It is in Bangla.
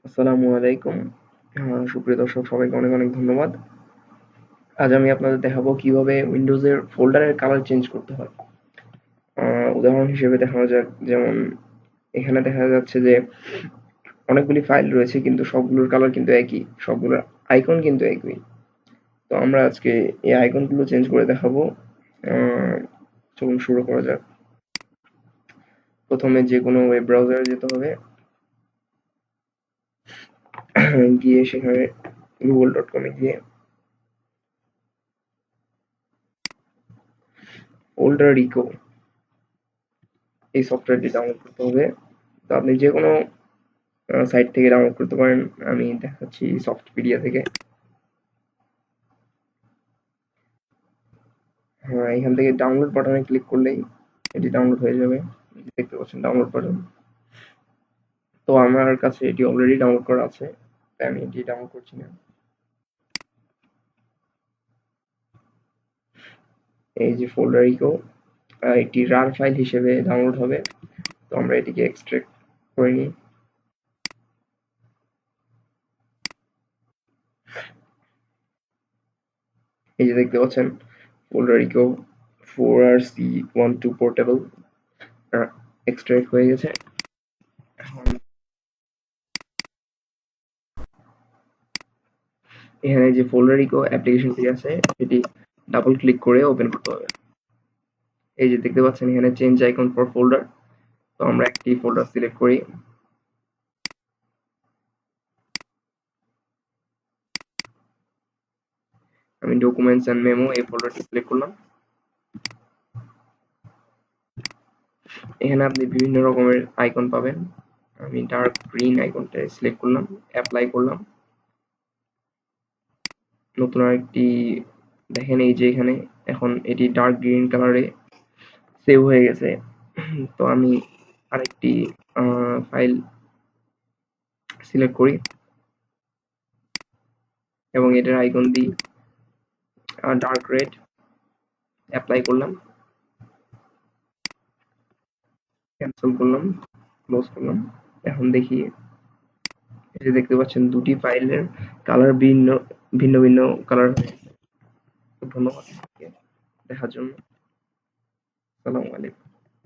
আসসালামু আলাইকুম। সুপ্রিয় দর্শক সবাইকে অনেক অনেক ধন্যবাদ। আজ আমি আপনাদের দেখাবো কিভাবে উইন্ডোজের ফোল্ডারের কালার চেঞ্জ করতে হয়। উদাহরণ হিসেবে দেখানো যাক, যেমন এখানে দেখা যাচ্ছে যে অনেকগুলি ফাইল রয়েছে কিন্তু সবগুলোর কালার কিন্তু একই, সবগুলোর আইকন কিন্তু একই। তো আমরা আজকে এই আইকনগুলো চেঞ্জ করে দেখাবো। আহ, চলুন শুরু করা যাক। প্রথমে যে কোনো ওয়েব ব্রাউজারে যেতে হবে, গিয়ে সেখানে google.com-এ গিয়ে ফোল্ডার ইকো এই সফটওয়্যারটি ডাউনলোড করতে হবে। তো আপনি যে কোনো সাইট থেকে ডাউনলোড করতে পারেন। আমি দেখাচ্ছি সফটপিডিয়া থেকে। হ্যাঁ, এখান থেকে ডাউনলোড বাটনে ক্লিক করলেই এটি ডাউনলোড হয়ে যাবে। দেখতে পাচ্ছেন ডাউনলোড বাটন। তো আমার কাছে এটি অলরেডি ডাউনলোড করা আছে, তাই আমি এটি ডাউনলোড করছি না। এই যে ফোল্ডার ইকো, এটি রার ফাইল হিসেবে ডাউনলোড হবে। তো আমরা এটিকে এক্সট্রাক্ট করে নিই। এই যে দেখতে পাচ্ছেন folder eco 4RC12 portable extract হয়ে গেছে। এখন এখানে যে ফোল্ডার ইকো অ্যাপ্লিকেশনটি আছে এটি ডাবল ক্লিক করে ওপেন করতে হবে। এই যে দেখতে পাচ্ছেন এখানে চেঞ্জ আইকন ফর ফোল্ডার। তো আমরা একটি ফোল্ডার সিলেক্ট করি। আমি ডকুমেন্টস এন্ড মেমো এই ফোল্ডারটি সিলেক্ট করলাম। এখানে আপনি বিভিন্ন রকমের আইকন পাবেন। আমি ডার্ক গ্রিন আইকনটা সিলেক্ট করলাম, অ্যাপ্লাই করলাম। নতুন আরেকটি দেখেন, এই যে এখানে এখন এটি ডার্ক গ্রিন কালারে সেভ হয়ে গেছে। তো আমি আরেকটি ফাইল সিলেক্ট করি এবং এটার আইকন দিই ডার্ক রেড, অ্যাপ্লাই করলাম, ক্যান্সেল করলাম, ক্লোজ করলাম। এখন দেখি, এই যে দেখতে পাচ্ছেন দুটি ফাইলের কালার ভিন্ন ভিন্ন ভিন্ন কালার হয়ে গেছে। ধন্যবাদ দেখার জন্য। আসসালামু আলাইকুম।